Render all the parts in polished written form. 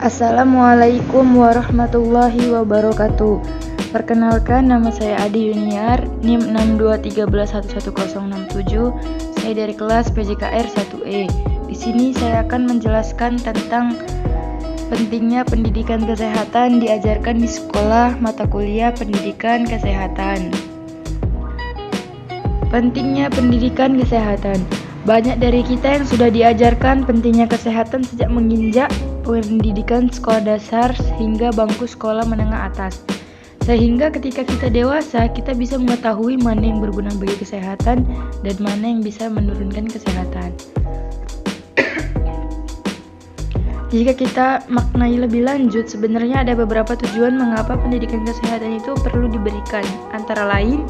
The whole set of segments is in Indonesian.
Assalamualaikum warahmatullahi wabarakatuh. Perkenalkan, nama saya Adi Yuniar, NIM 623111067. Saya dari kelas PJKR 1E. Di sini saya akan menjelaskan tentang pentingnya pendidikan kesehatan diajarkan di sekolah mata kuliah pendidikan kesehatan. Pentingnya pendidikan kesehatan. Banyak dari kita yang sudah diajarkan pentingnya kesehatan sejak menginjak pendidikan sekolah dasar hingga bangku sekolah menengah atas. Sehingga ketika kita dewasa, kita bisa mengetahui mana yang berguna bagi kesehatan dan mana yang bisa menurunkan kesehatan. Jika kita maknai lebih lanjut, sebenarnya ada beberapa tujuan mengapa pendidikan kesehatan itu perlu diberikan. Antara lain,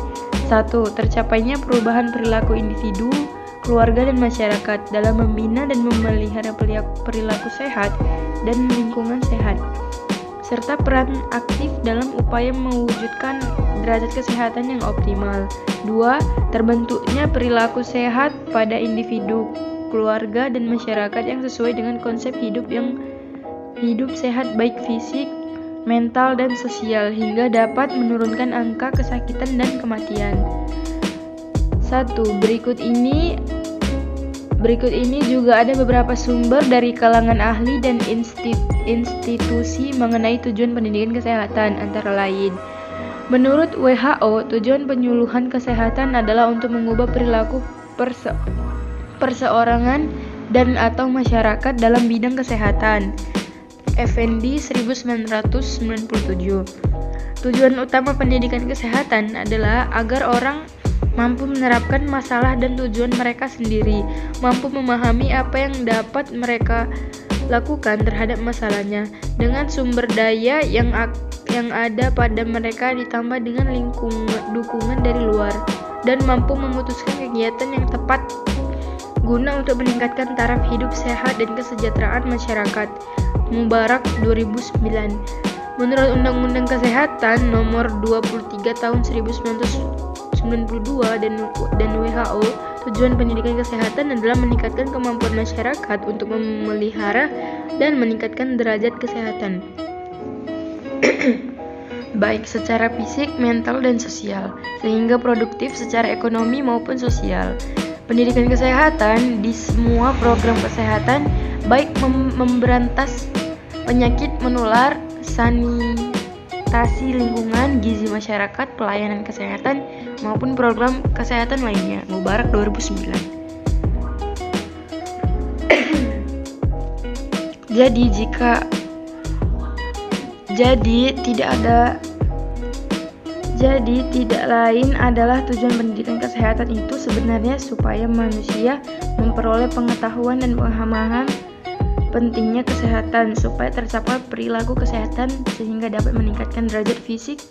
1. Tercapainya perubahan perilaku individu, keluarga dan masyarakat dalam membina dan memelihara perilaku sehat dan lingkungan sehat, serta peran aktif dalam upaya mewujudkan derajat kesehatan yang optimal. 2. Terbentuknya perilaku sehat pada individu, keluarga dan masyarakat yang sesuai dengan konsep hidup sehat baik fisik, mental dan sosial hingga dapat menurunkan angka kesakitan dan kematian. 1. Berikut ini juga ada beberapa sumber dari kalangan ahli dan institusi mengenai tujuan pendidikan kesehatan, antara lain. Menurut WHO, tujuan penyuluhan kesehatan adalah untuk mengubah perilaku perseorangan dan atau masyarakat dalam bidang kesehatan. Effendi 1997. Tujuan utama pendidikan kesehatan adalah agar orang mampu menerapkan masalah dan tujuan mereka sendiri, mampu memahami apa yang dapat mereka lakukan terhadap masalahnya dengan sumber daya yang ada pada mereka ditambah dengan dukungan dari luar, dan mampu memutuskan kegiatan yang tepat guna untuk meningkatkan taraf hidup sehat dan kesejahteraan masyarakat. Mubarak 2009. Menurut Undang-Undang Kesehatan Nomor 23 Tahun 1992 dan WHO, tujuan pendidikan kesehatan adalah meningkatkan kemampuan masyarakat untuk memelihara dan meningkatkan derajat kesehatan baik secara fisik, mental, dan sosial, sehingga produktif secara ekonomi maupun sosial. Pendidikan kesehatan di semua program kesehatan, baik memberantas penyakit menular, sanitasi lingkungan, gizi masyarakat, pelayanan kesehatan, maupun program kesehatan lainnya. Mubarak 2009. Jadi tidak lain adalah tujuan pendidikan kesehatan itu sebenarnya supaya manusia memperoleh pengetahuan dan pemahaman pentingnya kesehatan supaya tercapai perilaku kesehatan sehingga dapat meningkatkan derajat fisik,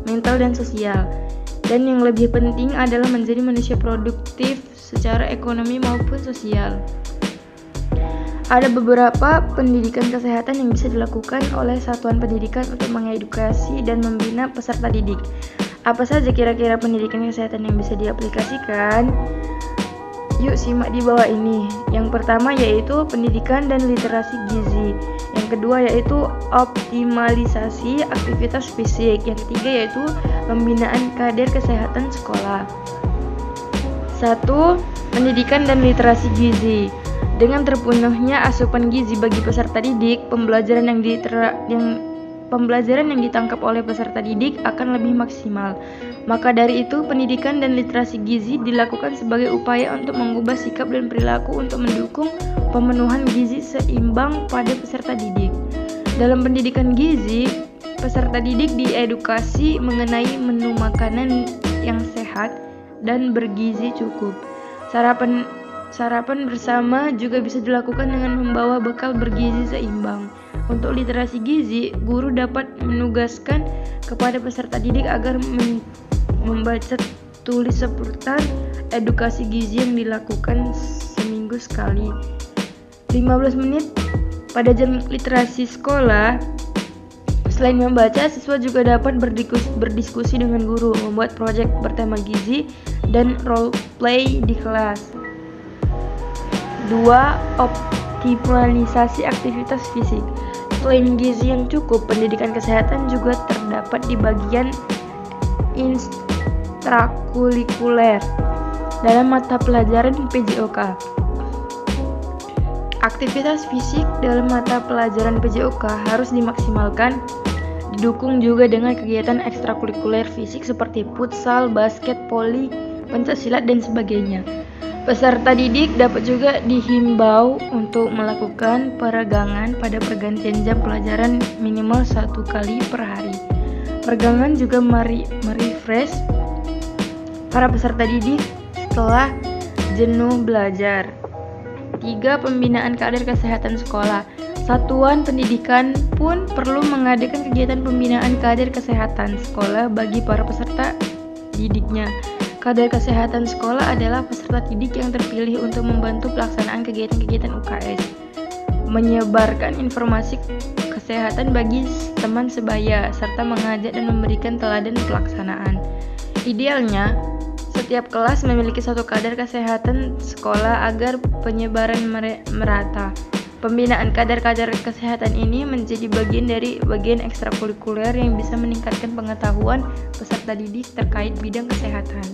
mental, dan sosial. Dan yang lebih penting adalah menjadi manusia produktif secara ekonomi maupun sosial. Ada beberapa pendidikan kesehatan yang bisa dilakukan oleh satuan pendidikan untuk mengedukasi dan membina peserta didik. Apa saja kira-kira pendidikan kesehatan yang bisa diaplikasikan? Yuk simak di bawah ini. Yang pertama yaitu pendidikan dan literasi gizi. Yang kedua yaitu optimalisasi aktivitas fisik. Yang ketiga yaitu pembinaan kader kesehatan sekolah. 1. Pendidikan dan literasi gizi. Dengan terpenuhnya asupan gizi bagi peserta didik, pembelajaran yang ditangkap oleh peserta didik akan lebih maksimal. Maka dari itu, pendidikan dan literasi gizi dilakukan sebagai upaya untuk mengubah sikap dan perilaku untuk mendukung pemenuhan gizi seimbang pada peserta didik. Dalam pendidikan gizi, peserta didik diedukasi mengenai menu makanan yang sehat dan bergizi cukup. Sarapan bersama juga bisa dilakukan dengan membawa bekal bergizi seimbang. Untuk literasi gizi, guru dapat menugaskan kepada peserta didik agar membaca tulis seputar edukasi gizi yang dilakukan seminggu sekali. 15 menit pada jam literasi sekolah. Selain membaca, siswa juga dapat berdiskusi dengan guru, membuat proyek bertema gizi, dan role play di kelas. 2. Optimalisasi aktivitas fisik. Selain gizi yang cukup, pendidikan kesehatan juga terdapat di bagian ekstrakurikuler dalam mata pelajaran PJOK. Aktivitas fisik dalam mata pelajaran PJOK harus dimaksimalkan, didukung juga dengan kegiatan ekstrakurikuler fisik seperti futsal, basket, voli, pencaksilat, dan sebagainya. Peserta didik dapat juga dihimbau untuk melakukan peregangan pada pergantian jam pelajaran minimal 1 kali per hari. Peregangan juga merefresh para peserta didik setelah jenuh belajar. 3. Pembinaan kader kesehatan sekolah. Satuan pendidikan pun perlu mengadakan kegiatan pembinaan kader kesehatan sekolah bagi para peserta didiknya. Kader kesehatan sekolah adalah peserta didik yang terpilih untuk membantu pelaksanaan kegiatan-kegiatan UKS, menyebarkan informasi kesehatan bagi teman sebaya, serta mengajak dan memberikan teladan pelaksanaan. Idealnya, setiap kelas memiliki satu kader kesehatan sekolah agar penyebaran merata. Pembinaan kader-kader kesehatan ini menjadi bagian ekstrakurikuler yang bisa meningkatkan pengetahuan peserta didik terkait bidang kesehatan.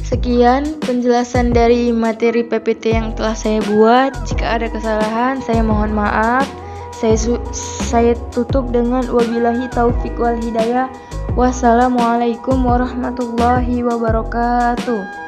Sekian penjelasan dari materi PPT yang telah saya buat. Jika ada kesalahan, saya mohon maaf. Saya tutup dengan wabillahi taufiq wal hidayah. Wassalamualaikum warahmatullahi wabarakatuh.